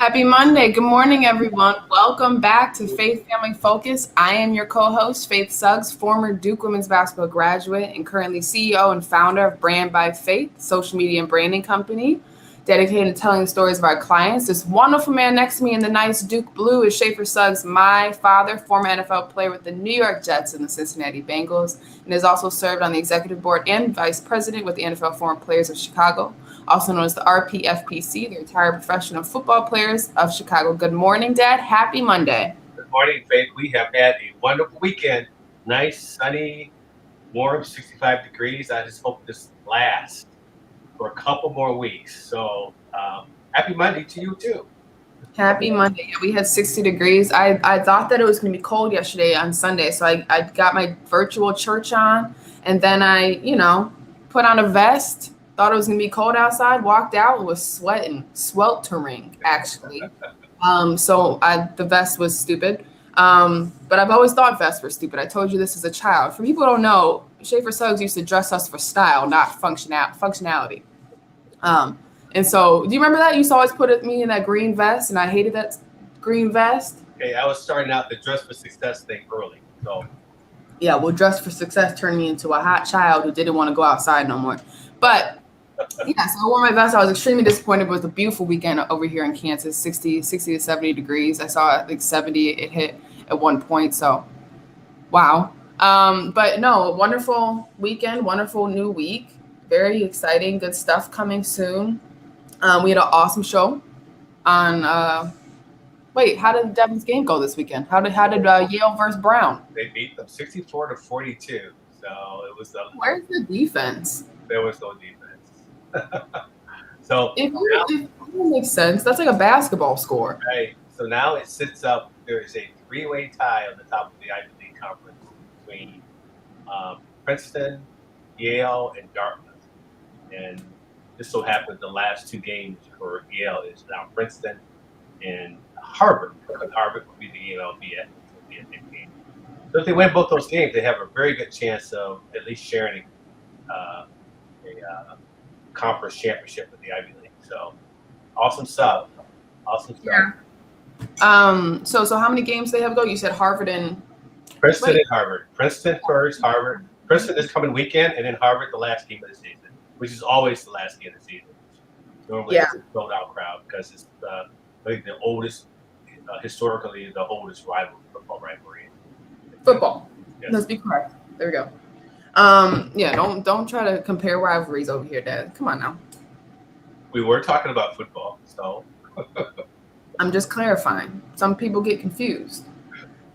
Happy Monday. Good morning, everyone. Welcome back to Faith Family Focus. I am your co-host, Faith Suggs, former Duke women's basketball graduate and currently CEO and founder of Brand by Faith, social media and branding company, dedicated to telling the stories of our clients. This wonderful man next to me in the nice Duke blue is Schaefer Suggs, my father, former NFL player with the New York Jets and the Cincinnati Bengals, and has also served on the executive board and vice president with the NFL Former Players of Chicago, also known as the RPFPC, the Retired Professional Football Players of Chicago. Good morning, Dad. Happy Monday. Good morning, Faith. We have had a wonderful weekend. Nice, sunny, warm, 65 degrees. I just hope this lasts for a couple more weeks. So happy Monday to you, too. Happy Monday. Yeah, we had 60 degrees. I thought that it was going to be cold yesterday on Sunday, so I got my virtual church on, and then I, put on a vest. Thought it was going to be cold outside, walked out, and was sweltering, actually. So the vest was stupid. But I've always thought vests were stupid. I told you this as a child. For people who don't know, Schaefer Suggs used to dress us for style, not functionality. And so, do you remember that? You used to always put me in that green vest, and I hated that green vest. Okay, I was starting out the dress for success thing early. So, yeah, well, dress for success turned me into a hot child who didn't want to go outside no more. But yeah, so I wore my vest. I was extremely disappointed. It was a beautiful weekend over here in Kansas, 60 to 70 degrees. I saw like 70 it hit at one point. So, wow. But no, wonderful weekend, wonderful new week. Very exciting, good stuff coming soon. We had an awesome show on how did Devon's game go this weekend? How did Yale versus Brown? They beat them 64-42. So it was where's the defense? There was no defense. So if it makes sense, that's like a basketball score. Right. So now it sits up. There is a three-way tie on the top of the Ivy League Conference between Princeton, Yale, and Dartmouth. And this so happens the last two games for Yale is now Princeton and Harvard. Because Harvard will be the game I'll be at. It'll be a big game. So if they win both those games, they have a very good chance of at least sharing a conference championship with the Ivy League. So awesome stuff. Yeah. So how many games they have go? You said Harvard and Princeton and Harvard. Princeton first, Harvard. Princeton this coming weekend, and then Harvard the last game of the season, which is always the last game of the season. Normally it's a sold out crowd because it's I think the oldest, historically the oldest football rivalry. Football. Yes. Let's be correct. There we go. Don't try to compare rivalries over here, Dad. Come on now. We were talking about football, so. I'm just clarifying. Some people get confused.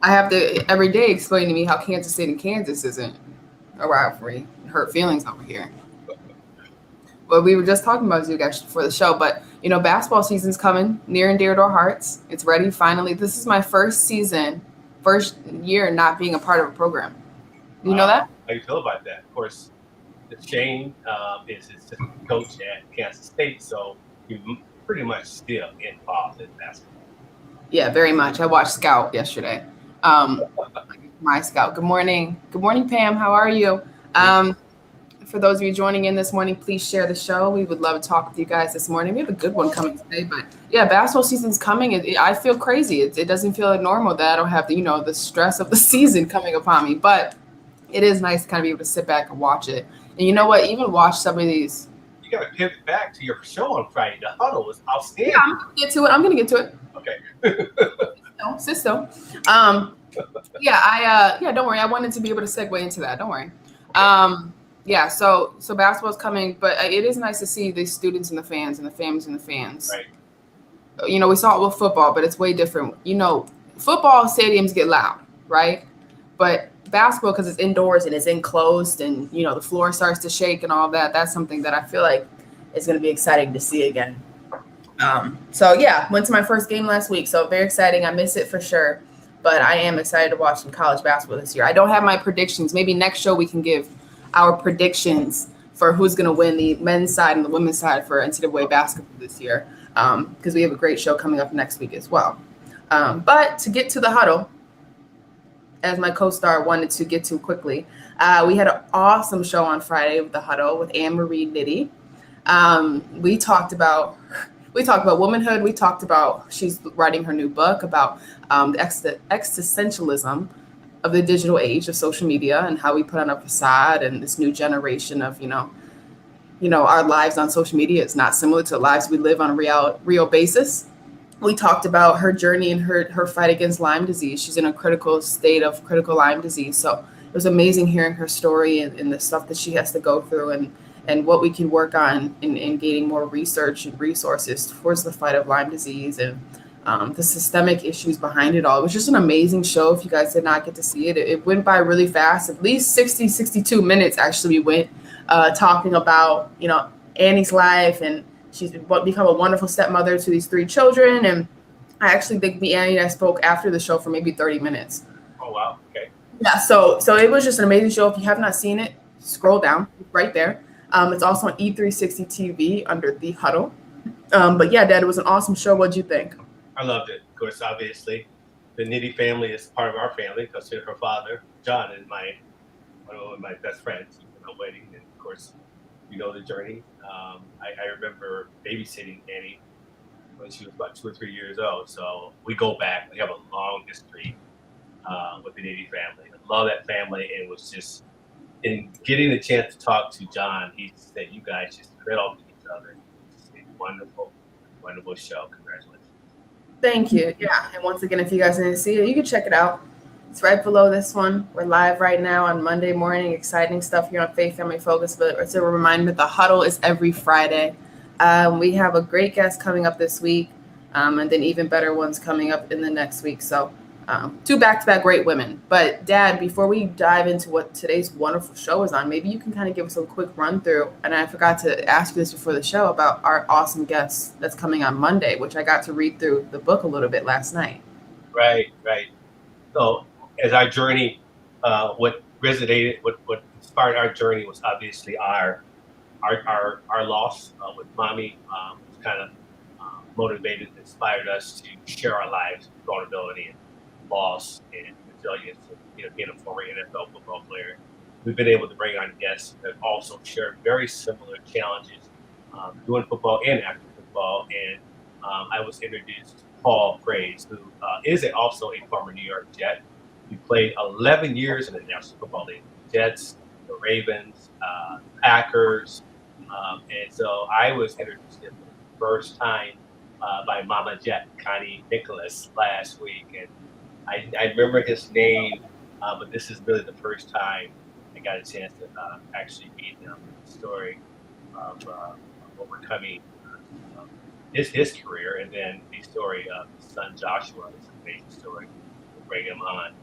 I have to every day explain to me how Kansas City and Kansas isn't a rivalry. Hurt feelings over here. Well, we were just talking about Zook actually before the show, but basketball season's coming near and dear to our hearts. It's ready finally. This is my first year not being a part of a program. You know that? How do you feel about that? Of course, Shane is his assistant coach at Kansas State, so you're pretty much still involved in basketball. Yeah, very much. I watched Scout yesterday. My Scout. Good morning. Good morning, Pam. How are you? For those of you joining in this morning, please share the show. We would love to talk with you guys this morning. We have a good one coming today, but yeah, basketball season's coming. I feel crazy. It doesn't feel like normal that I don't have the stress of the season coming upon me, but it is nice to kind of be able to sit back and watch it. And you know what? Even watch some of these. You got to pivot back to your show on Friday. The huddle was outstanding. Yeah, I'm going to get to it. Okay. Sisto. Don't worry. I wanted to be able to segue into that. Don't worry. So basketball's coming, but it is nice to see the students and the fans and the families and the fans. Right. We saw it with football, but it's way different. Football stadiums get loud, right? But basketball, because it's indoors and it's enclosed and, the floor starts to shake and all that, that's something that I feel like is going to be exciting to see again. Went to my first game last week, so very exciting. I miss it for sure, but I am excited to watch some college basketball this year. I don't have my predictions. Maybe next show we can give our predictions for who's going to win the men's side and the women's side for NCAA basketball this year, because we have a great show coming up next week as well. But to get to the huddle, as my co-star wanted to get to quickly, we had an awesome show on Friday with the huddle with Anne-Marie Nitty. We talked about we talked about womanhood. We talked about she's writing her new book about the existentialism of the digital age of social media and how we put on a facade and this new generation of, our lives on social media is not similar to the lives we live on a real basis. We talked about her journey and her fight against Lyme disease. She's in a critical state of critical Lyme disease. So it was amazing hearing her story and the stuff that she has to go through and what we can work on in gaining more research and resources towards the fight of Lyme disease and the systemic issues behind it all. It was just an amazing show. If you guys did not get to see it, it went by really fast. At least 62 minutes actually we went talking about, Annie's life, and she's become a wonderful stepmother to these 3 children. And I actually think me, Annie, and I spoke after the show for maybe 30 minutes. Oh, wow. Okay. Yeah. So it was just an amazing show. If you have not seen it, scroll down right there. It's also on E360 TV under The Huddle. But yeah, Dad, it was an awesome show. What'd you think? I loved it. Of course, obviously, the Nitty family is part of our family because her father, John, is one of my best friends in my wedding. And of course, you know the journey. I remember babysitting Annie when she was about 2 or 3 years old. So we go back. We have a long history with the Nitty family. I love that family. And it was just, in getting the chance to talk to John, he said, you guys just fed off each other. It's a wonderful, wonderful show. Congratulations. Thank you. Yeah. And once again, if you guys didn't see it, you can check it out. It's right below this one. We're live right now on Monday morning. Exciting stuff here on Faith Family Focus. But it's a reminder, the huddle is every Friday. We have a great guest coming up this week, and then even better ones coming up in the next week. So 2 back-to-back great women. But Dad, before we dive into what today's wonderful show is on, maybe you can kind of give us a quick run through. And I forgot to ask you this before the show about our awesome guest that's coming on Monday, which I got to read through the book a little bit last night. Right. So as our journey, what inspired our journey was obviously our loss with Mommy, which kind of motivated, inspired us to share our lives, vulnerability and loss and resilience. Being a former NFL football player, we've been able to bring on guests that also share very similar challenges doing football and after football. And I was introduced to Paul Frase, who is also a former New York Jet. He played 11 years in the National Football League, Jets, the Ravens, Packers. And so I was introduced to him for the first time by Mama Jet, Connie Nicholas, last week. And I remember his name, but this is really the first time I got a chance to actually meet him. The story of overcoming his career, and then the story of his son Joshua. It's an amazing story to bring him on.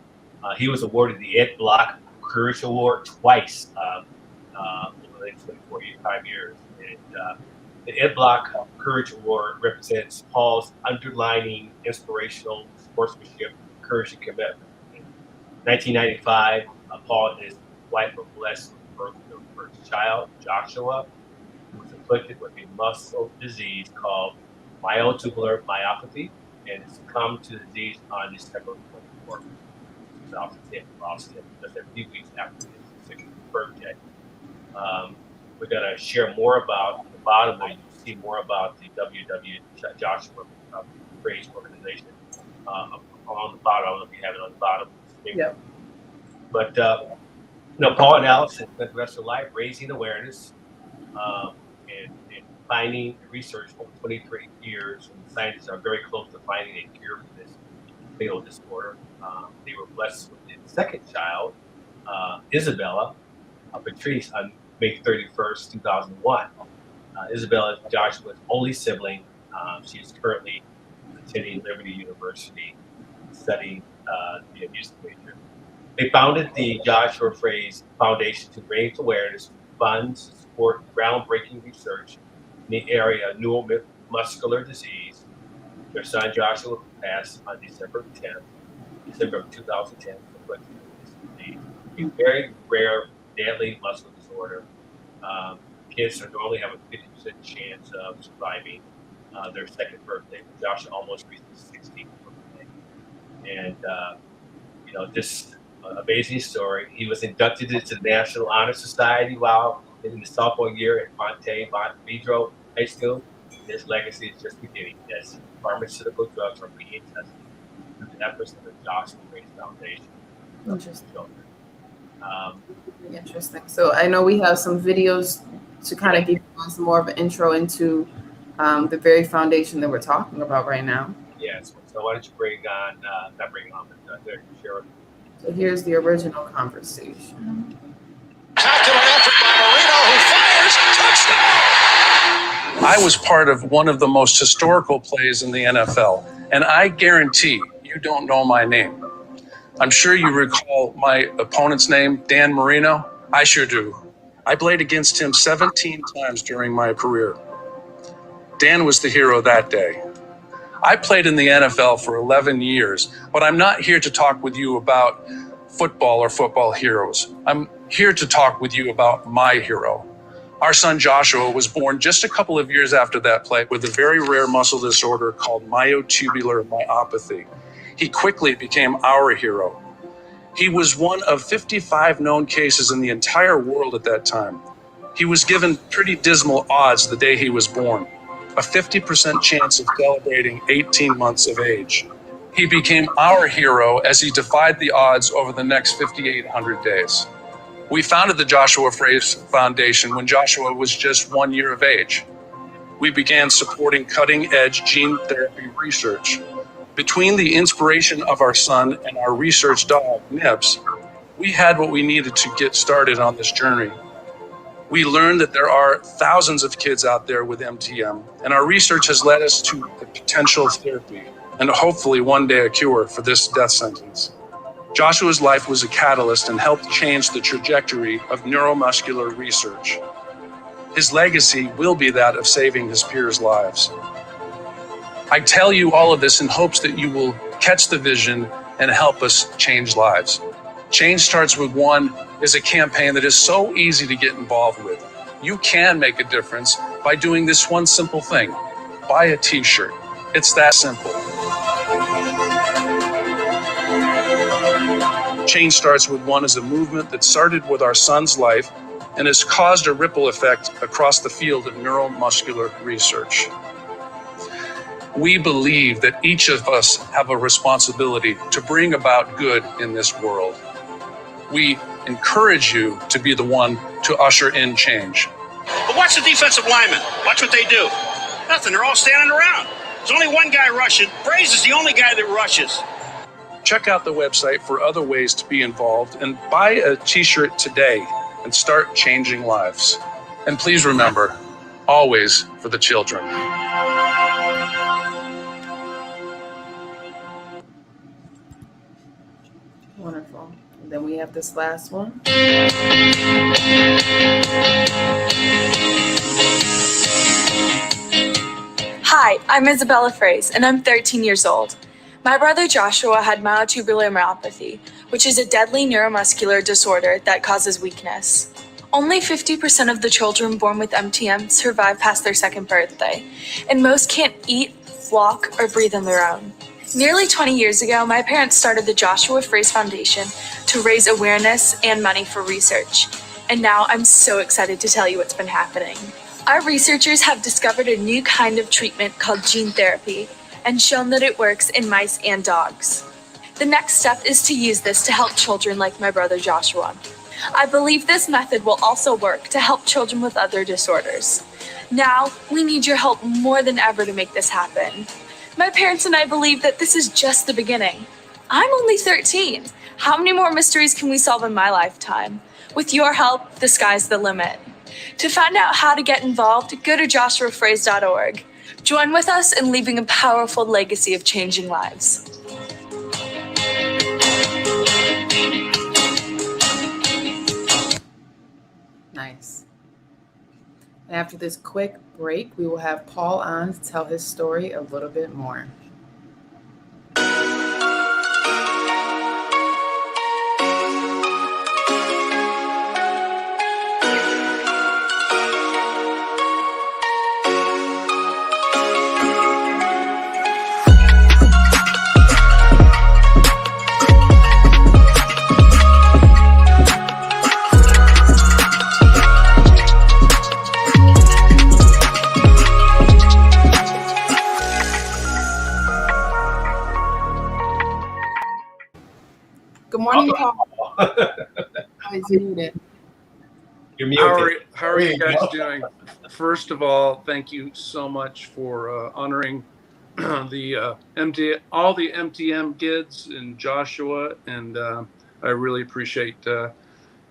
He was awarded the Ed Block Courage Award twice over the 25 years. And the Ed Block Courage Award represents Paul's underlining inspirational sportsmanship, courage, and commitment. In 1995, Paul and his wife were blessed with the birth of their first child, Joshua, who was afflicted with a muscle disease called Myotubular Myopathy and succumbed to the disease on December 24th, 2010. Lost him just a few weeks after his 60th birthday. We're going to share more about the bottom there. You see more about the Joshua Frase Organization on the bottom. I don't know if you have it on the bottom. Yeah. But Paul and Alison spent the rest of their life raising awareness and finding research over 23 years. And scientists are very close to finding a cure for this fatal disorder. They were blessed with the second child, Isabella Patrice, on May 31st, 2001. Isabella is Joshua's only sibling. She is currently attending Liberty University, studying the music major. They founded the Joshua Frase Foundation to raise awareness, funds, support groundbreaking research in the area of neuromuscular disease. Their son Joshua passed on December of 2010, with this disease, a very rare, deadly muscle disorder. Kids normally have a 50% chance of surviving their second birthday. Joshua almost reached his 16th birthday. And, this amazing story. He was inducted into the National Honor Society while in the sophomore year at Monte Vidro High School. His legacy is just beginning as pharmaceutical drugs are being tested through the efforts of the Joshua Frase Foundation. Interesting. Um, Interesting. So I know we have some videos to kind of give us more of an intro into the very foundation that we're talking about right now. Yes. So why don't you share it. So here's the original conversation. Spectacular effort by Marino, who fires. Touchdown! I was part of one of the most historical plays in the NFL, and I guarantee you don't know my name. I'm sure you recall my opponent's name, Dan Marino. I sure do. I played against him 17 times during my career. Dan was the hero that day. I played in the NFL for 11 years, but I'm not here to talk with you about football or football heroes. I'm here to talk with you about my hero. Our son Joshua was born just a couple of years after that play with a very rare muscle disorder called Myotubular Myopathy. He quickly became our hero. He was one of 55 known cases in the entire world at that time. He was given pretty dismal odds the day he was born, a 50% chance of celebrating 18 months of age. He became our hero as he defied the odds over the next 5,800 days. We founded the Joshua Frase Foundation when Joshua was just 1 year of age. We began supporting cutting-edge gene therapy research. Between the inspiration of our son and our research dog, Nips, we had what we needed to get started on this journey. We learned that there are thousands of kids out there with MTM, and our research has led us to a potential therapy and hopefully one day a cure for this death sentence. Joshua's life was a catalyst and helped change the trajectory of neuromuscular research. His legacy will be that of saving his peers' lives. I tell you all of this in hopes that you will catch the vision and help us change lives. Change Starts With One is a campaign that is so easy to get involved with. You can make a difference by doing this one simple thing. Buy a t-shirt. It's that simple. Change Starts With One is a movement that started with our son's life and has caused a ripple effect across the field of neuromuscular research. We believe that each of us have a responsibility to bring about good in this world. We encourage you to be the one to usher in change. But watch the defensive linemen. Watch what they do. Nothing. They're all standing around. There's only one guy rushing. Frase is the only guy that rushes. Check out the website for other ways to be involved and buy a t-shirt today and start changing lives. And please remember, always for the children. Wonderful. And then we have this last one. Hi, I'm Isabella Frase, and I'm 13 years old. My brother Joshua had myotubular myopathy, which is a deadly neuromuscular disorder that causes weakness. Only 50% of the children born with MTM survive past their second birthday, and most can't eat, walk, or breathe on their own. Nearly 20 years ago, my parents started the Joshua Frase Foundation to raise awareness and money for research. And now I'm so excited to tell you what's been happening. Our researchers have discovered a new kind of treatment called gene therapy and shown that it works in mice and dogs. The next step is to use this to help children like my brother Joshua. I believe this method will also work to help children with other disorders. Now, we need your help more than ever to make this happen. My parents and I believe that this is just the beginning. I'm only 13. How many more mysteries can we solve in my lifetime? With your help, the sky's the limit. To find out how to get involved, go to joshuafrase.org. Join with us in leaving a powerful legacy of changing lives. Nice. And after this quick break, we will have Paul on to tell his story a little bit more. Always muted. You're muted. How are you guys doing? First of all, thank you so much for honoring the all the MTM kids and Joshua, and I really appreciate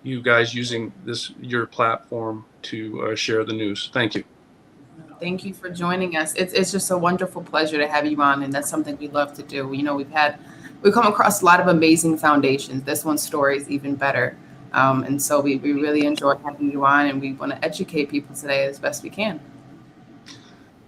you guys using your platform to share the news. Thank you. Thank you for joining us. It's just a wonderful pleasure to have you on, and that's something we love to do. You know, we've come across a lot of amazing foundations. This one's story is even better. And so we really enjoy having you on, and we want to educate people today as best we can.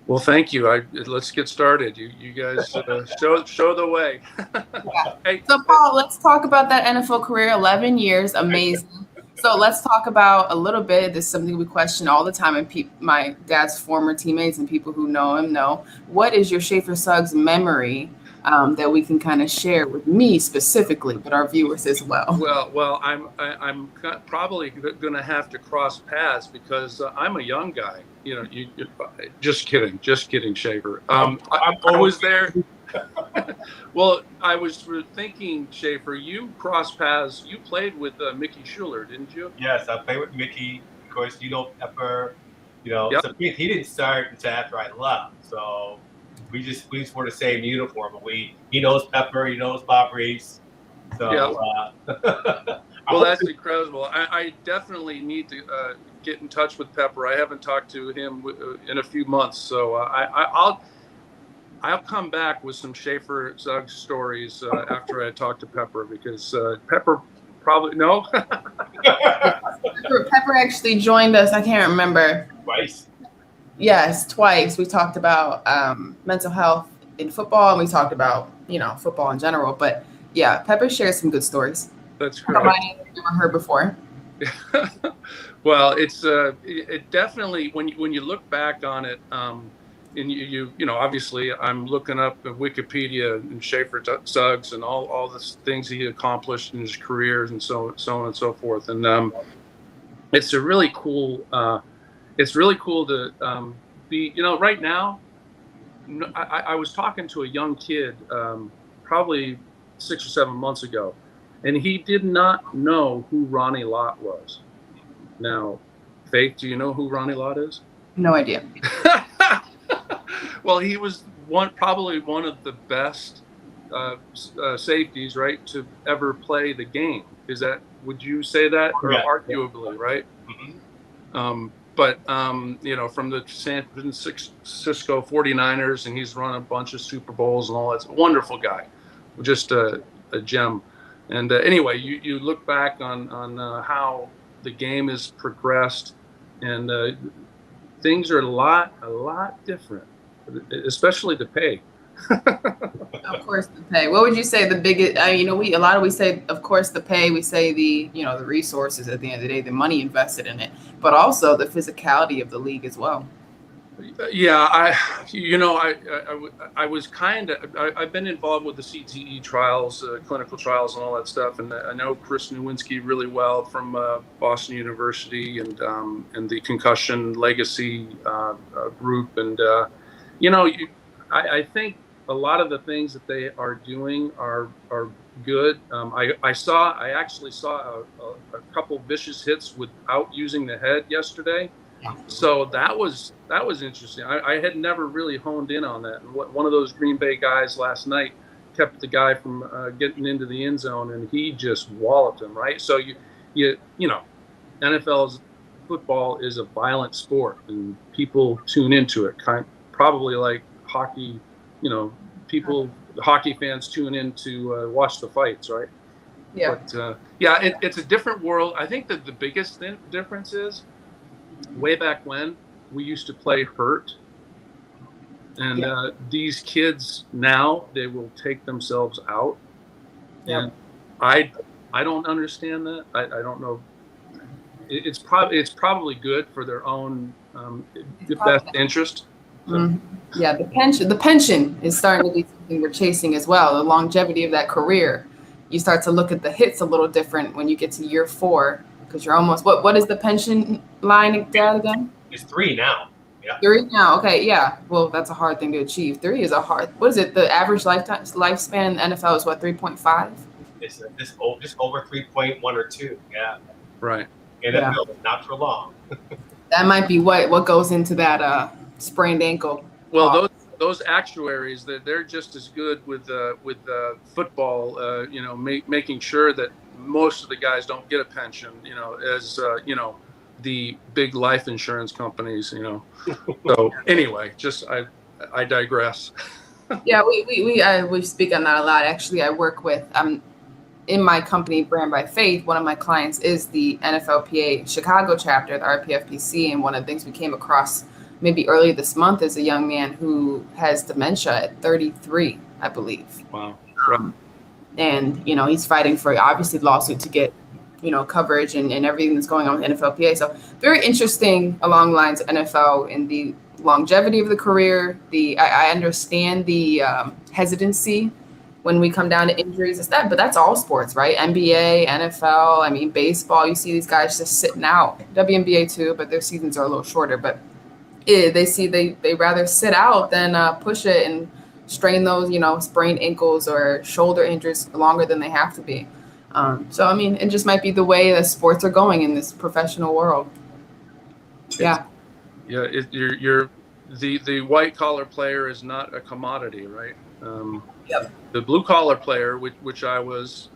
Well, thank you. Let's get started. You guys show the way. Yeah. Hey, So, Paul, let's talk about that NFL career. 11 years, amazing. So let's talk about a little bit. This is something we question all the time, and my dad's former teammates and people who know him know. What is your Schaefer Suggs memory that we can kind of share with me specifically, but our viewers as well? Well, I'm probably going to have to cross paths because I'm a young guy. You know, just kidding, Schaefer. I'm always there. Well, I was thinking, Schaefer, you crossed paths. You played with Mickey Schuler, didn't you? Yes, I played with Mickey. Of course, you know Pepper. You know, Yep. So he didn't start until after I left. So we just wore the same uniform. But he knows Pepper. He knows Bob Reese. So Well, that's incredible. I definitely need to get in touch with Pepper. I haven't talked to him in a few months, so I'll come back with some Schaefer Suggs stories after I talk to Pepper, because Pepper probably no. Pepper actually joined us. I can't remember. Twice. Yes, twice. We talked about mental health in football, and we talked about football in general. But yeah, Pepper shares some good stories. That's correct. I've never heard before. Well, it definitely, when you look back on it, and you know, obviously I'm looking up Wikipedia and Schaefer Suggs and all the things he accomplished in his careers and so on and so forth. And it's really cool to be, right now, I was talking to a young kid probably 6 or 7 months ago, and he did not know who Ronnie Lott was. Now, Faith, do you know who Ronnie Lott is? No idea. Well, he was probably one of the best safeties, right, to ever play the game. Would you say that? Or Yeah. Arguably, right? Mm-hmm. But from the San Francisco 49ers, and he's run a bunch of Super Bowls and all that. Wonderful guy, just a gem. And anyway, you look back on how the game has progressed, and things are a lot different, especially the pay. Of course, the pay. What would you say the biggest? We say, of course, the pay. We say the resources at the end of the day, the money invested in it, but also the physicality of the league as well. Yeah, I was I've been involved with the CTE trials, clinical trials, and all that stuff, and I know Chris Nowinski really well from Boston University and the Concussion Legacy group, and I think a lot of the things that they are doing are good. I actually saw a couple vicious hits without using the head yesterday. So that was interesting. I had never really honed in on that. And one of those Green Bay guys last night kept the guy from getting into the end zone, and he just walloped him, right? So NFL's football is a violent sport, and people tune into it, probably like hockey. Hockey fans tune in to watch the fights, right? Yeah. But it's a different world. I think that the biggest difference is, way back when, we used to play hurt, and these kids now, they will take themselves out, and I don't understand that. I don't know. It's probably good for their own best interest. So. Mm-hmm. Yeah, the pension is starting to be something we're chasing as well. The longevity of that career, you start to look at the hits a little different when you get to year 4. Because you're almost, what is the pension line, Dad, again? It's 3 now. Yeah. 3 now. Okay, yeah. Well, that's a hard thing to achieve. 3 is a hard. What is it? The average lifespan in the NFL is what, 3.5? It's just over 3.1 or 2. Yeah. Right. NFL, not for long. That might be what goes into that sprained ankle. Well, those actuaries, they're just as good with football. Making sure that most of the guys don't get a pension. As the big life insurance companies. So anyway, I digress. Yeah, we speak on that a lot. Actually, I work with in my company, Brand by Faith. One of my clients is the NFLPA Chicago chapter, the RPFPC, and one of the things we came across maybe early this month is a young man who has dementia at 33, I believe. Wow. And he's fighting for obviously lawsuit to get coverage and everything that's going on with NFLPA. So very interesting along the lines of NFL and the longevity of the career. I understand the hesitancy when we come down to injuries. But that's all sports, right? NBA, NFL, I mean, baseball, you see these guys just sitting out. WNBA too, but their seasons are a little shorter. But they rather sit out than push it and strain those, sprained ankles or shoulder injuries longer than they have to be. So, I mean, it just might be the way that sports are going in this professional world. Yeah. Yeah, you're the white collar player is not a commodity, right? Yep. The blue collar player, which I was,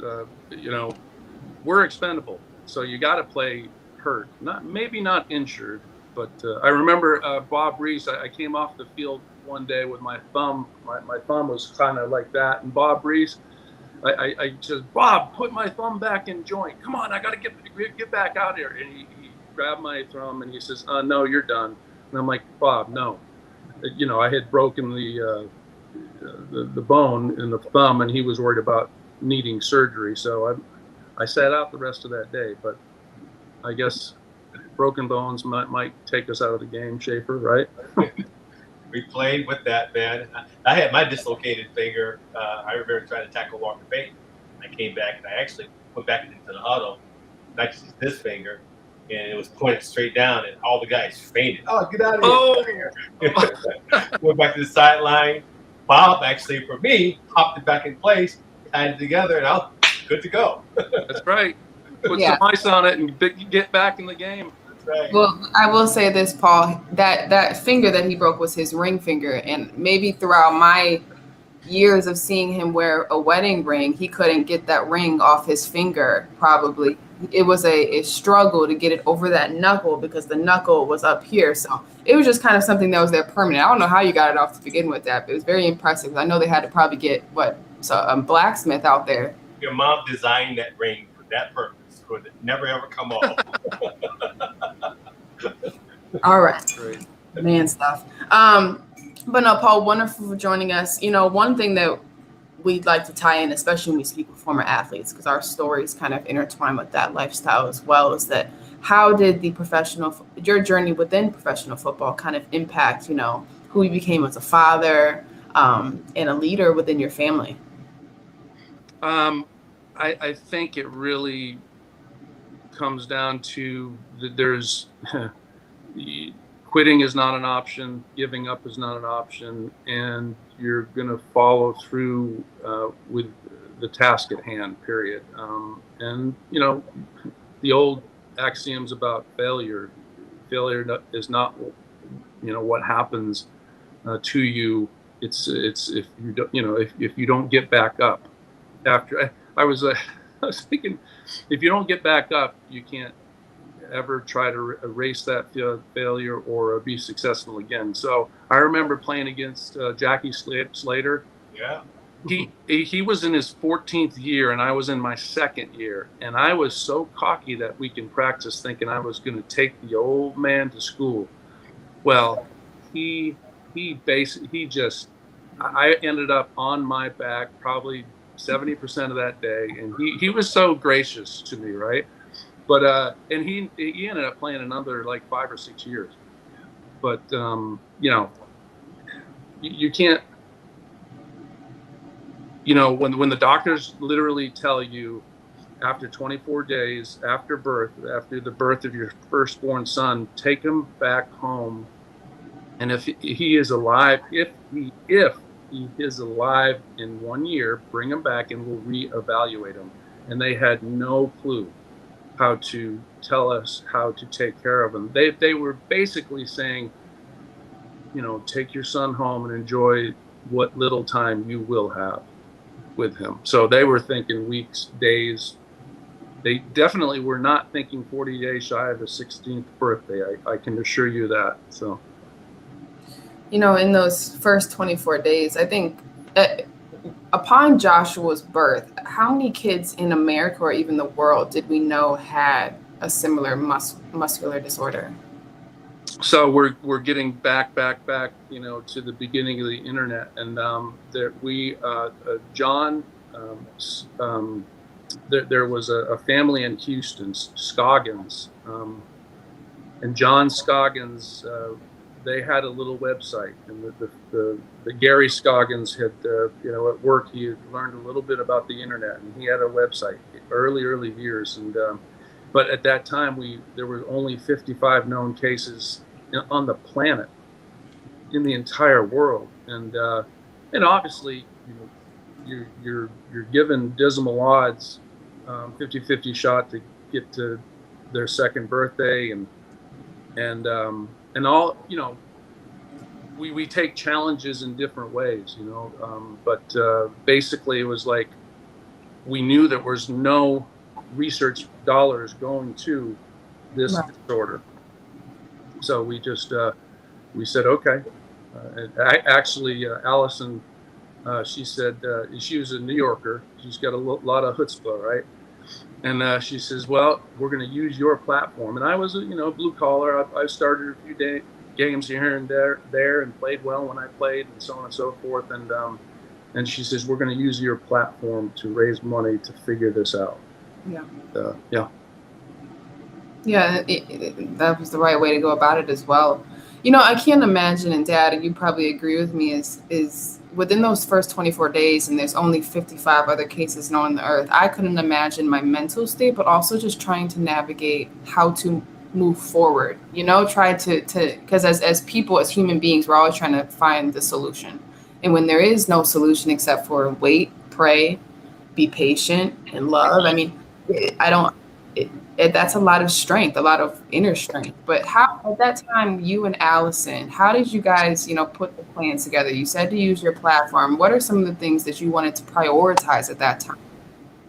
we're expendable. So you got to play hurt, maybe not injured, but I remember Bob Reese. I came off the field one day with my thumb. My thumb was kind of like that, and Bob Reese, I just, Bob, put my thumb back in joint. Come on, I got to get back out here. And he grabbed my thumb and he says, "No, you're done." And I'm like, "Bob, no." I had broken the bone in the thumb, and he was worried about needing surgery. So I sat out the rest of that day. But I guess broken bones might take us out of the game, Schaefer, right? We played with that, man. I had my dislocated finger. I remember trying to tackle Walker Payton. I came back and I actually went back into the huddle, not just this finger, and it was pointed straight down, and all the guys fainted. "Oh, get out of here!" Went back to the sideline. Bob, actually, for me, popped it back in place, tied it together, and I was good to go. That's right. Put some ice on it and get back in the game. That's right. Well, I will say this, Paul, that finger that he broke was his ring finger. And maybe throughout my years of seeing him wear a wedding ring, he couldn't get that ring off his finger, probably. It was a struggle to get it over that knuckle because the knuckle was up here. So it was just kind of something that was there permanent. I don't know how you got it off to begin with that, but it was very impressive. I know they had to probably get a blacksmith out there. Your mom designed that ring for that purpose, for it to never ever come off. All right. Great. Man stuff. But no, Paul, wonderful for joining us. One thing that we'd like to tie in, especially when we speak with former athletes, because our stories kind of intertwine with that lifestyle as well, is that how did your journey within professional football kind of impact, who you became as a father and a leader within your family? I think it really comes down to there's quitting is not an option, giving up is not an option, and you're going to follow through with the task at hand, period. And, the old axioms about failure is not, what happens to you. It's if you don't, if you don't get back up after, I was thinking, if you don't get back up, you can't ever try to erase that failure or be successful again. So I remember playing against Jackie Slater. Yeah. He was in his 14th year and I was in my 2nd year, and I was so cocky that week in practice thinking I was going to take the old man to school. Well, I ended up on my back probably 70% of that day, and he was so gracious to me, right? But and he ended up playing another like 5 or 6 years. But you can't, when the doctors literally tell you after 24 days after the birth of your firstborn son, take him back home, and if he is alive, if he is alive in 1 year, bring him back and we'll reevaluate him. And they had no clue how to tell us how to take care of him. They were basically saying, take your son home and enjoy what little time you will have with him. So they were thinking weeks, days. They definitely were not thinking 40 days shy of his 16th birthday. I can assure you that. So, in those first 24 days, I think upon Joshua's birth, how many kids in America or even the world did we know had a similar muscular disorder? So we're getting back, to the beginning of the internet, and John, there was a family in Houston, Scoggins, and John Scoggins. They had a little website, and the Gary Scoggins had, at work, he had learned a little bit about the internet, and he had a website early years. And but at that time, there were only 55 known cases on the planet, in the entire world, and obviously, you're given dismal odds, 50-50 shot to get to their second birthday, and all, we take challenges in different ways, but basically it was like, we knew there was no research dollars going to this disorder. So we just, we said, okay. Actually, Alison, she said, she was a New Yorker. She's got a lot of chutzpah, right? And she says, well, we're going to use your platform. And I was, blue collar. I started a few games here and there and played well when I played, and so on and so forth. And she says, we're going to use your platform to raise money to figure this out. Yeah. Yeah. That was the right way to go about it as well. I can't imagine, and Dad, and you probably agree with me, is within those first 24 days, and there's only 55 other cases known on the earth, I couldn't imagine my mental state, but also just trying to navigate how to move forward, try to because as people, as human beings, we're always trying to find the solution. And when there is no solution except for wait, pray, be patient, and love, that's a lot of strength, a lot of inner strength. But how, at that time, you and Alison, how did you guys, put the plans together? You said to use your platform. What are some of the things that you wanted to prioritize at that time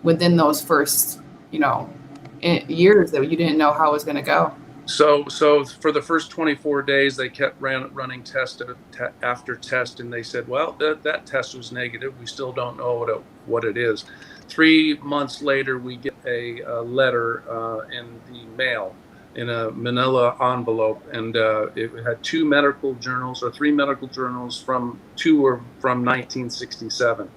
within those first, years that you didn't know how it was going to go? So for the first 24 days, they kept running test after test, and they said, well, that test was negative. We still don't know what it is. 3 months later, we get a letter in the mail in a manila envelope, and it had 3 medical journals from 1967.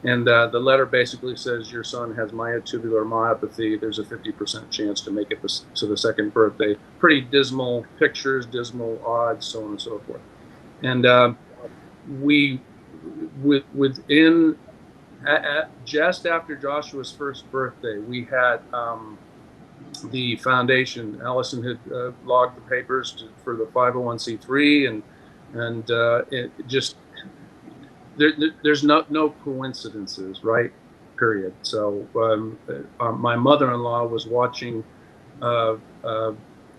And the letter basically says, your son has myotubular myopathy. There's a 50% chance to make it to the second birthday. Pretty dismal pictures, dismal odds, so on and so forth. And within just after Joshua's first birthday, we had the foundation. Alison had logged the papers for the 501c3, and it just, there's no coincidences, right? Period. So my mother-in-law was watching a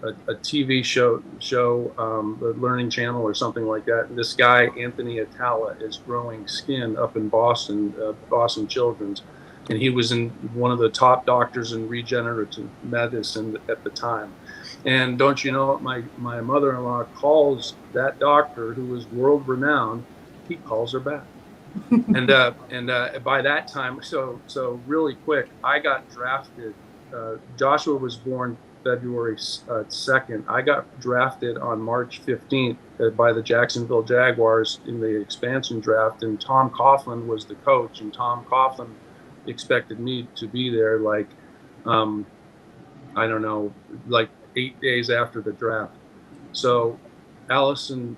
TV show, the Learning Channel or something like that. And this guy, Anthony Atala, is growing skin up in Boston Children's. And he was one of the top doctors in regenerative medicine at the time. And don't you know, my mother-in-law calls that doctor, who was world-renowned, he calls her back. and by that time, so really quick, I got drafted. Joshua was born February 2nd. I got drafted on March 15th by the Jacksonville Jaguars in the expansion draft, and Tom Coughlin was the coach, and Tom Coughlin expected me to be there like 8 days after the draft. So Alison,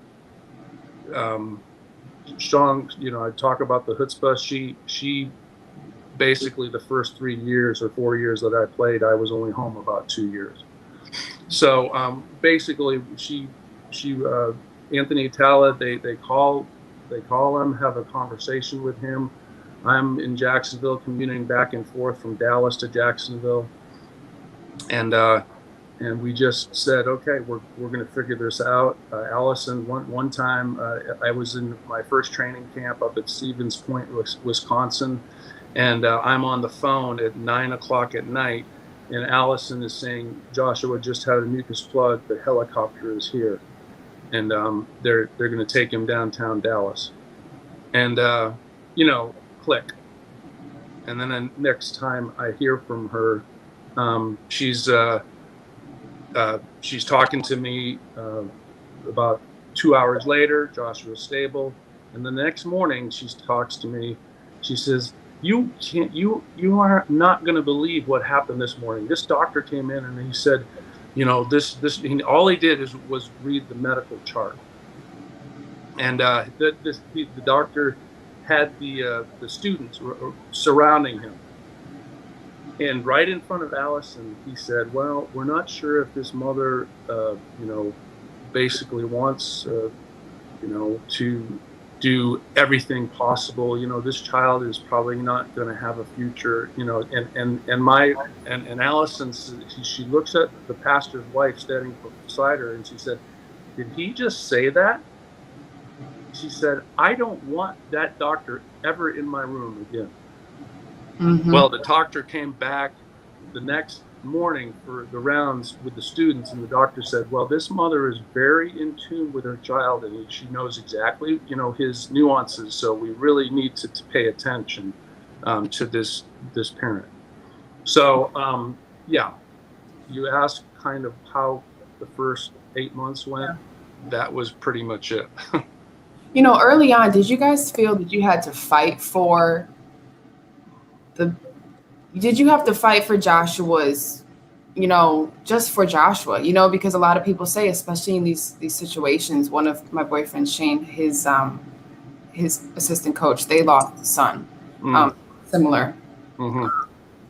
strong, I talk about the chutzpah. She basically, the first 3 years or 4 years that I played, I was only home about 2 years. So basically, she Anthony Atala, they call They call him, have a conversation with him. I'm in Jacksonville, commuting back and forth from Dallas to Jacksonville, and we just said, okay, we're going to figure this out. Alison, one time, I was in my first training camp up at Stevens Point, Wisconsin, and I'm on the phone at 9 o'clock at night, and Alison is saying, Joshua just had a mucus plug. The helicopter is here, and they're going to take him downtown Dallas, and click. And then the next time I hear from her, she's talking to me about 2 hours later. Joshua's stable, and the next morning she talks to me. She says, "You are not going to believe what happened this morning. This doctor came in and he said, all he did was read the medical chart, and the doctor had the students surrounding him." And right in front of Alison, he said, "Well, we're not sure if this mother, basically wants, to do everything possible. This child is probably not going to have a future, And Alison, she looks at the pastor's wife standing beside her, and she said, "Did he just say that?" She said, "I don't want that doctor ever in my room again." Mm-hmm. Well, the doctor came back the next morning for the rounds with the students, and the doctor said, "Well, this mother is very in tune with her child, and she knows exactly, his nuances. So we really need to pay attention to this parent." So, you asked kind of how the first 8 months went. That was pretty much it. Early on, did you guys feel that you had to fight for did you have to fight for Joshua's, just for Joshua, because a lot of people say, especially in these situations, one of my boyfriends, Shane, his assistant coach, they lost a son, similar. Mm-hmm.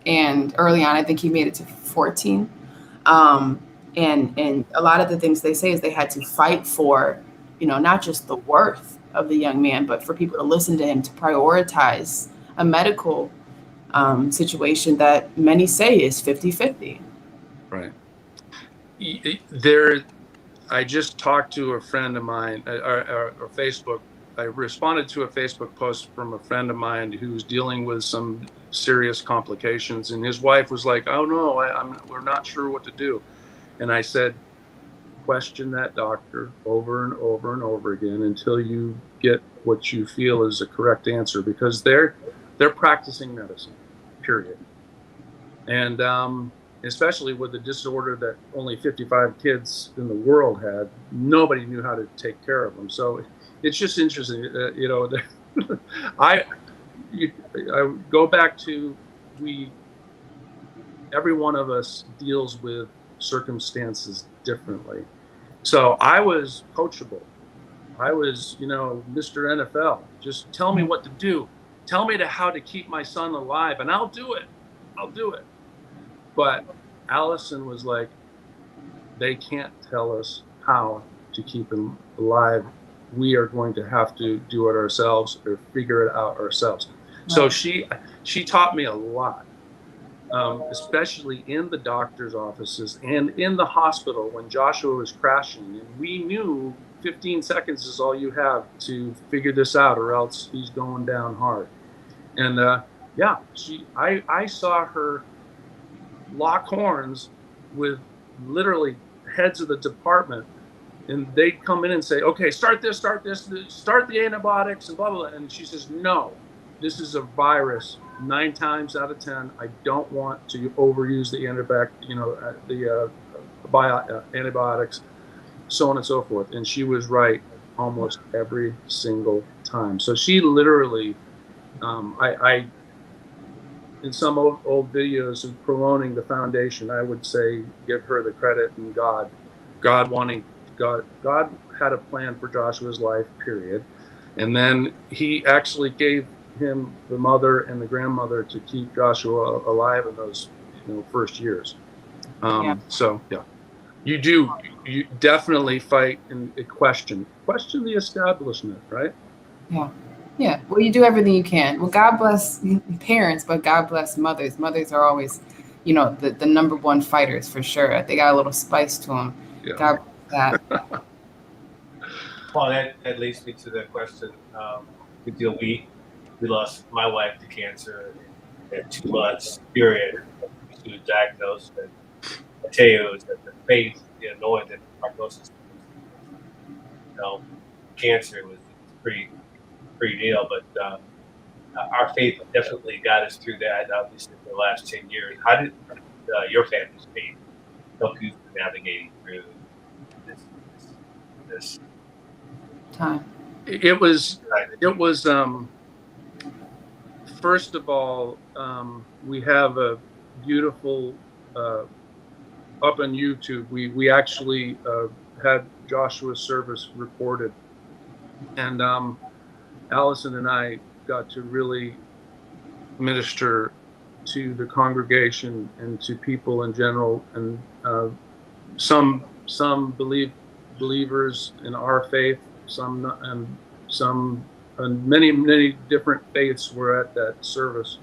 And early on, I think he made it to 14. And a lot of the things they say is they had to fight for, not just the worth of the young man, but for people to listen to him, to prioritize a medical situation that many say is 50-50. Right. I just talked to a friend of mine, or Facebook. I responded to a Facebook post from a friend of mine who's dealing with some serious complications, and his wife was like, "Oh no, we're not sure what to do." And I said, question that doctor over and over and over again until you get what you feel is the correct answer, because they're practicing medicine, period. And especially with the disorder that only 55 kids in the world had, nobody knew how to take care of them. So it's just interesting, I go back to every one of us deals with circumstances differently. So I was coachable. I was, Mr. NFL. Just tell me what to do. Tell me how to keep my son alive, and I'll do it. But Alison was like, they can't tell us how to keep him alive. We are going to have to do it ourselves or figure it out ourselves. Right. So she taught me a lot. Especially in the doctor's offices and in the hospital when Joshua was crashing. And we knew 15 seconds is all you have to figure this out, or else he's going down hard. And I saw her lock horns with literally heads of the department, and they'd come in and say, "Okay, start this, start the antibiotics," and blah, blah, blah. And she says, "No, this is a virus. 9 times out of 10, I don't want to overuse the antibiotics, so on and so forth." And she was right almost every single time. So she literally, I in some old videos of promoting the foundation, I would say give her the credit, and God had a plan for Joshua's life, period. And then he actually gave him the mother and the grandmother to keep Joshua alive in those first years. So you definitely fight and question the establishment, right? Yeah. Yeah. Well, you do everything you can. Well, God bless parents, but God bless mothers. Mothers are always, the number one fighters for sure. They got a little spice to them. Yeah. God bless that. Well, that leads me to the question. We lost my wife to cancer in 2 months period. She was diagnosed, and I tell you, it was the faith, knowing that the prognosis was, cancer was pretty deal. But our faith definitely got us through that. Obviously, for the last 10 years. How did your family's faith help you navigating through this Time. It was first of all, we have a beautiful up on YouTube. We actually had Joshua's service recorded, and Alison and I got to really minister to the congregation and to people in general, and some believers in our faith, and many different faiths were at that service,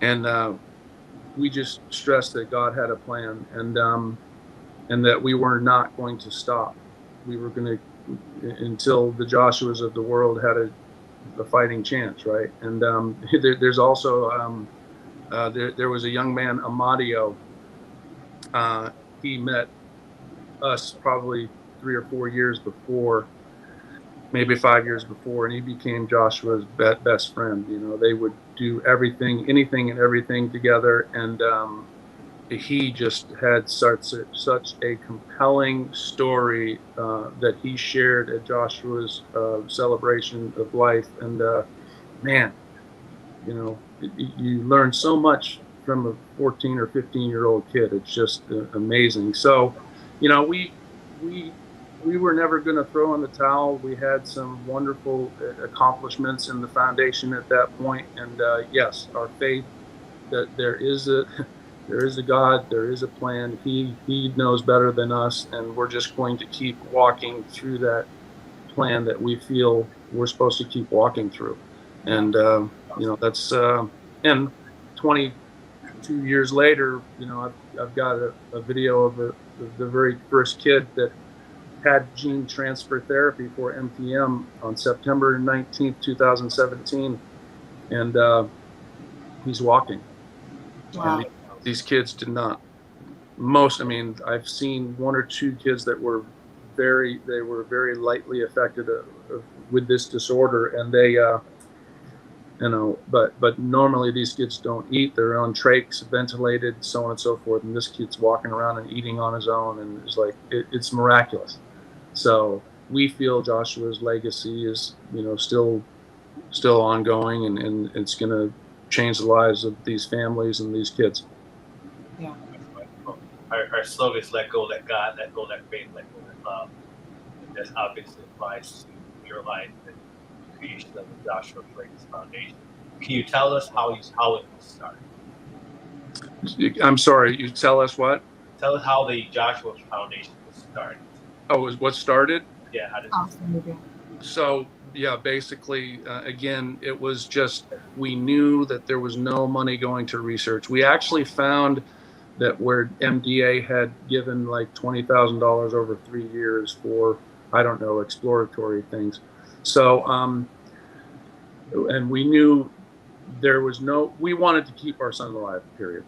and we just stressed that God had a plan, and that we were not going to stop. We were going to, until the Joshuas of the world had a fighting chance, right? And there's also there was a young man, Amadio. He met us probably 3 or 4 years before, maybe 5 years before, and he became Joshua's best friend. They would do anything and everything together, and he just had such a compelling story that he shared at Joshua's celebration of life. And man, you learn so much from a 14 or 15-year-old kid. It's just amazing. So, we were never going to throw in the towel. We had some wonderful accomplishments in the foundation at that point. And yes, our faith that there is a God, there is a plan. He knows better than us, and we're just going to keep walking through that plan that we feel we're supposed to keep walking through. And that's and 22 years later, I've got a video of the very first kid that had gene transfer therapy for MTM on September 19th, 2017, and he's walking. Wow. And these kids did not. I've seen 1 or 2 kids that were very lightly affected with this disorder, and they, but normally these kids don't eat. They're on trachs, ventilated, so on and so forth. And this kid's walking around and eating on his own, and it's like it's miraculous. So we feel Joshua's legacy is, still ongoing, and it's going to change the lives of these families and these kids. Yeah. Our slogan is "Let go, let God, let go, let faith, let go, let love." And this obviously applies to your life and the creation of the Joshua Frase Foundation. Can you tell us how it was started? I'm sorry, you tell us what? Tell us how the Joshua Foundation was started. Oh, was what started? Yeah, how did So, yeah, basically, again, it was just, we knew that there was no money going to research. We actually found that where MDA had given like $20,000 over 3 years for, I don't know, exploratory things. So, and we knew we wanted to keep our son alive, period.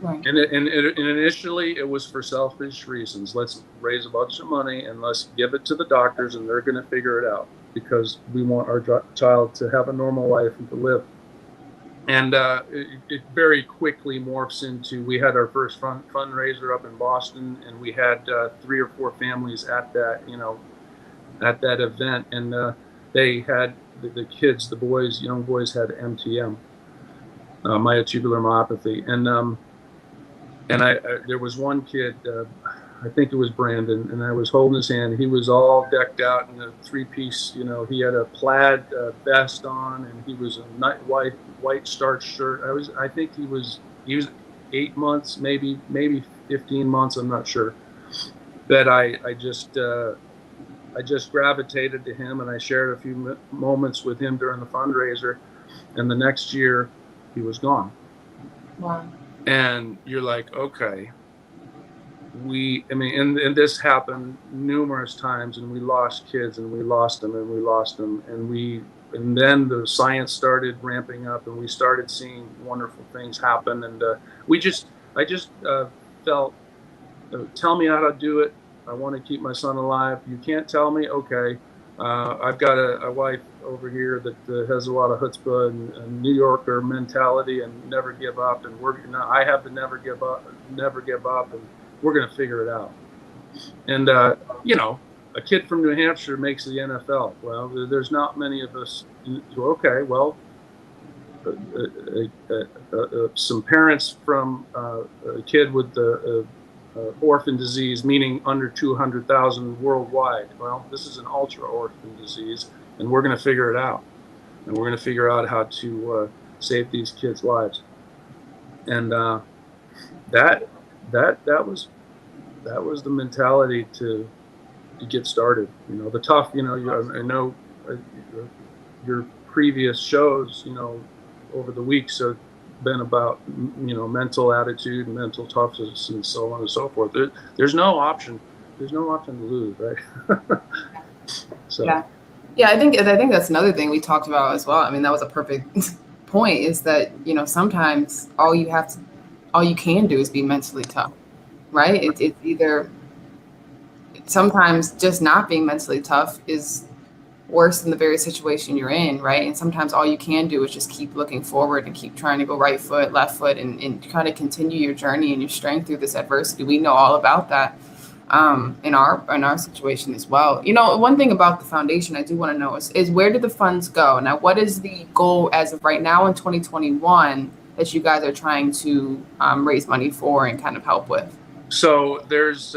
Right. And initially it was for selfish reasons. Let's raise a bunch of money and let's give it to the doctors, and they're going to figure it out, because we want our child to have a normal life and to live. And it very quickly morphs into, we had our first fundraiser up in Boston, and we had 3 or 4 families at that, at that event, and they had the kids, the boys, young boys had MTM, Myotubular Myopathy, and I there was one kid, I think it was Brandon, and I was holding his hand. He was all decked out in a 3-piece, he had a plaid vest on, and he was a white starched shirt. I think he was 8 months, maybe 15 months, I'm not sure. But I just I just gravitated to him, and I shared a few moments with him during the fundraiser, and the next year he was gone. Wow. And you're like, okay, and this happened numerous times, and we lost kids, and we lost them, and we lost them, and then the science started ramping up, and we started seeing wonderful things happen, and I just felt, tell me how to do it. I want to keep my son alive. You can't tell me, okay. I've got a wife over here that has a lot of chutzpah and New Yorker mentality and never give up, and I have to never give up, and we're going to figure it out. And a kid from New Hampshire makes the NFL. Well, there's not many of us. Okay, well, some parents from a kid with the orphan disease, meaning under 200,000 worldwide. Well, this is an ultra orphan disease, and we're going to figure it out. And we're going to figure out how to save these kids' lives. And that was the mentality to get started. The tough. I know your previous shows, over the weeks have been about mental attitude and mental toughness and so on and so forth. There's no option to lose, right? So yeah, I think that's another thing we talked about as well. I mean, that was a perfect point, is that sometimes all you can do is be mentally tough, right? It's either sometimes just not being mentally tough is worse than the very situation you're in, right? And sometimes all you can do is just keep looking forward and keep trying to go right foot, left foot, and kind of continue your journey and your strength through this adversity. We know all about that in our situation as well. One thing about the foundation I do want to know is where did the funds go? Now, what is the goal as of right now in 2021 that you guys are trying to raise money for and kind of help with? So there's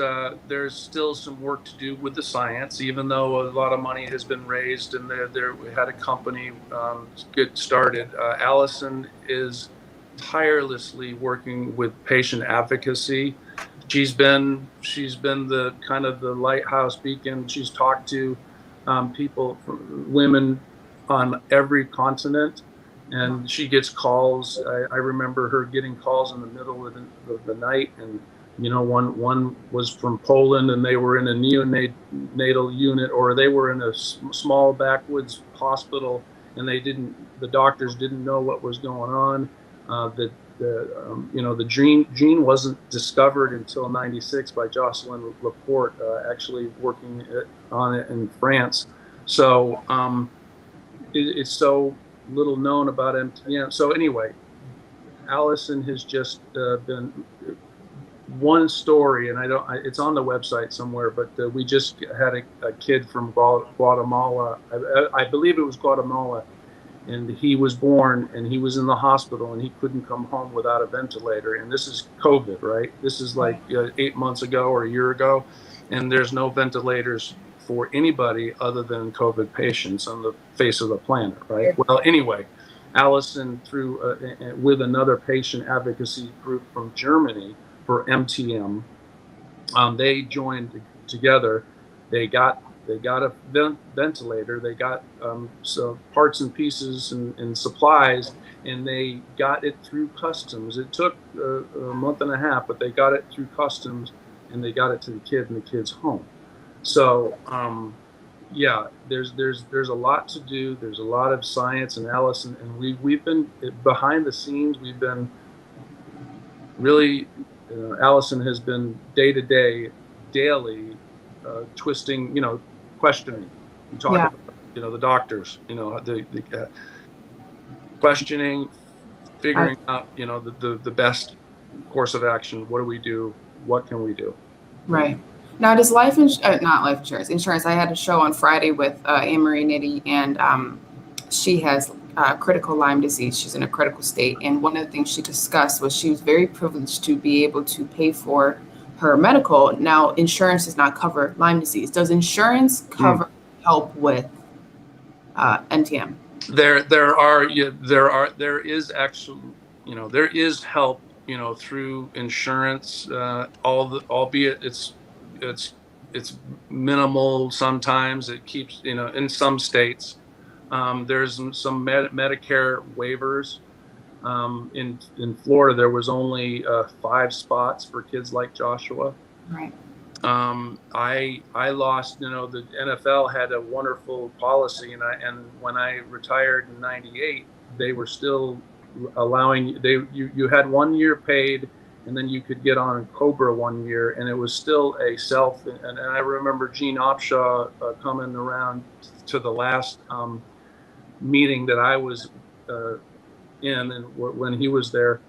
still some work to do with the science, even though a lot of money has been raised, and we had a company get started. Alison is tirelessly working with patient advocacy. She's been the kind of the lighthouse beacon. She's talked to people, women on every continent, and she gets calls. I remember her getting calls in the middle of the night, and one was from Poland, and they were in a neonatal unit, or they were in a small backwoods hospital, and the doctors didn't know what was going on. The gene wasn't discovered until '96 by Jocelyn Laporte, actually working on it in France. So it's so little known about MTM. So anyway, Alison has just been one story, and it's on the website somewhere, but we just had a kid from Guatemala. I believe it was Guatemala, and he was born, and he was in the hospital, and he couldn't come home without a ventilator. And this is COVID, right? This is like 8 months ago or a year ago, and there's no ventilators for anybody other than COVID patients on the face of the planet, right? Well, anyway, Alison, with another patient advocacy group from Germany for MTM, they joined together. They got a ventilator. They got some parts and pieces and supplies, and they got it through customs. It took a month and a half, but they got it through customs, and they got it to the kid and the kid's home. So there's a lot to do. There's a lot of science and Alison, and we've been behind the scenes. We've been really. Alison has been day to day, daily, twisting, questioning. We talk about, the doctors, the questioning, figuring out, the best course of action. What do we do? What can we do? Right. Now, does insurance. I had a show on Friday with Anne-Marie Nitty, and she has critical Lyme disease. She's in a critical state. And one of the things she discussed was she was very privileged to be able to pay for her medical. Now, insurance does not cover Lyme disease. Does insurance cover help with NTM? There is actually, there is help, through insurance, albeit it's it's minimal. Sometimes it keeps, in some states. There's some Medicare waivers. In Florida, there was only 5 spots for kids like Joshua. Right. I lost, the NFL had a wonderful policy, and when I retired in '98, they were still allowing you had 1 year paid, and then you could get on Cobra 1 year, and it was still a self. And I remember Gene Opshaw coming around to the last meeting that I was in, and when he was there,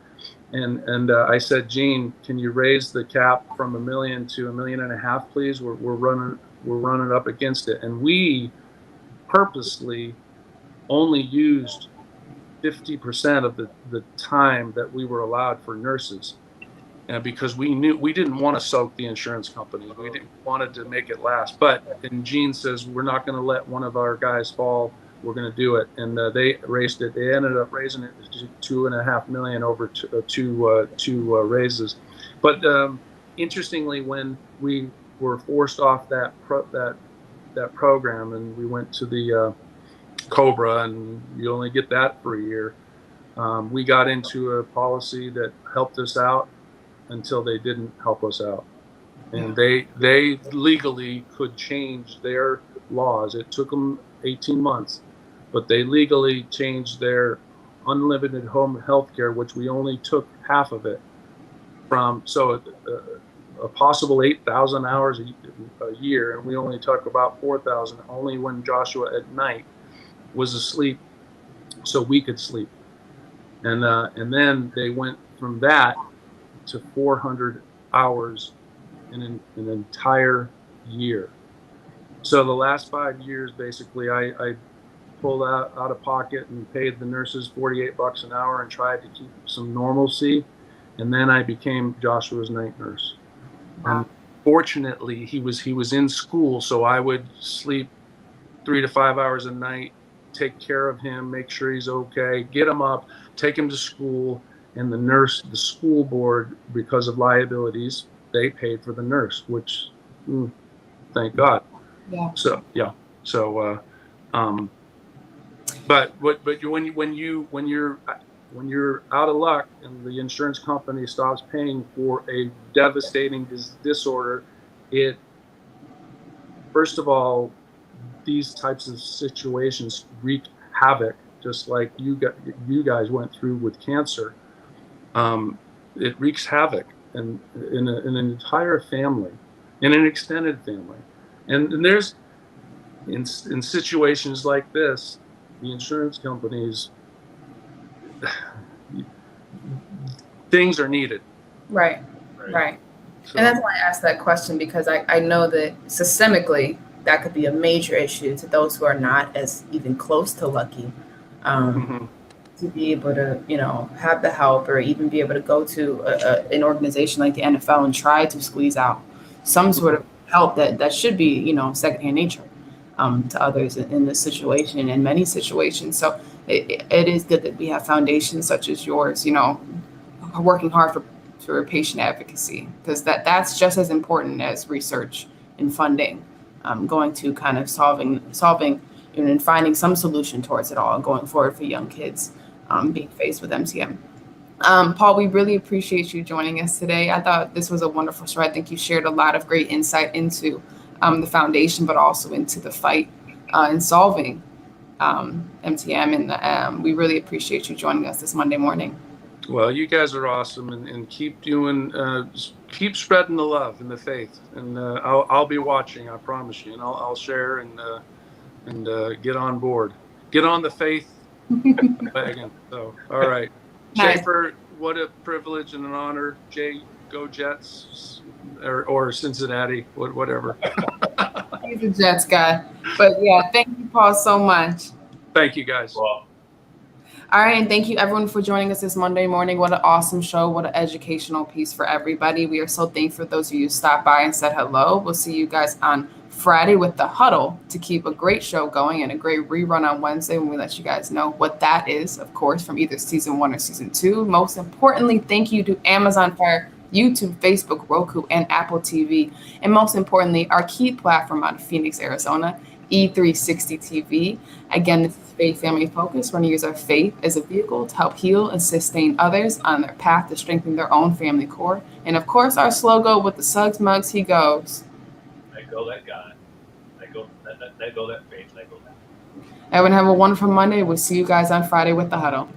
and I said, Gene, can you raise the cap from $1 million to $1.5 million, please? We're running up against it, and we purposely only used 50% of the time that we were allowed for nurses, because we knew we didn't want to soak the insurance companies. We wanted to make it last. And Gene says, we're not going to let one of our guys fall. We're going to do it. And they raised it. They ended up raising it to $2.5 million over two raises. But interestingly, when we were forced off that program, and we went to the Cobra, and you only get that for a year, we got into a policy that helped us out until they didn't help us out. And they legally could change their laws. It took them 18 months, but they legally changed their unlimited home health care, which we only took half of it from. So a possible 8,000 hours a year, and we only took about 4,000, only when Joshua at night was asleep, so we could sleep. And then they went from that to 400 hours in an entire year. So the last 5 years, basically, I pulled out of pocket and paid the nurses $48 an hour and tried to keep some normalcy. And then I became Joshua's night nurse. Wow. Fortunately, he was in school, so I would sleep 3 to 5 hours a night, take care of him, make sure he's okay, get him up, take him to school. And the school board, because of liabilities, they paid for the nurse, which, thank God. Yeah. So yeah. So, but when you're out of luck and the insurance company stops paying for a devastating disorder, it, first of all, these types of situations wreak havoc, just like you guys went through with cancer. It wreaks havoc in an entire family, in an extended family, and there's in situations like this, the insurance companies, things are needed. Right. So, and that's why I asked that question, because I know that systemically that could be a major issue to those who are not as even close to lucky. To be able to, have the help, or even be able to go to an organization like the NFL and try to squeeze out some sort of help that should be, secondhand nature to others in this situation, in many situations. So it is good that we have foundations such as yours, working hard for patient advocacy, because that's just as important as research and funding, going to kind of solving and finding some solution towards it all and going forward for young kids being faced with MTM. Paul, we really appreciate you joining us today. I thought this was a wonderful show. I think you shared a lot of great insight into the foundation, but also into the fight in solving MTM. And we really appreciate you joining us this Monday morning. Well, you guys are awesome, and keep keep spreading the love and the faith. And I'll be watching, I promise you, and I'll share and get on board. Get on the faith wagon. So, all right. Nice. Schaefer, what a privilege and an honor. Jay, go Jets, or Cincinnati, whatever. He's a Jets guy. But yeah, thank you, Paul, so much. Thank you, guys. Well, all right, and thank you everyone for joining us this Monday morning. What an awesome show. What an educational piece for everybody. We are so thankful for those of you who stopped by and said hello. We'll see you guys on Friday with the Huddle to keep a great show going, and a great rerun on Wednesday when we let you guys know what that is, of course, from either season 1 or season 2. Most importantly, thank you to Amazon Fire YouTube, Facebook, Roku, and Apple TV. And most importantly, our key platform out of Phoenix, Arizona, E360 TV. Again, this is faith family focused. We're going to use our faith as a vehicle to help heal and sustain others on their path to strengthen their own family core. And of course, our slogan with the Suggs Mugs, he goes, Let go, let God. Let go, let faith, let go, let. Everyone have a wonderful Monday. We'll see you guys on Friday with the huddle.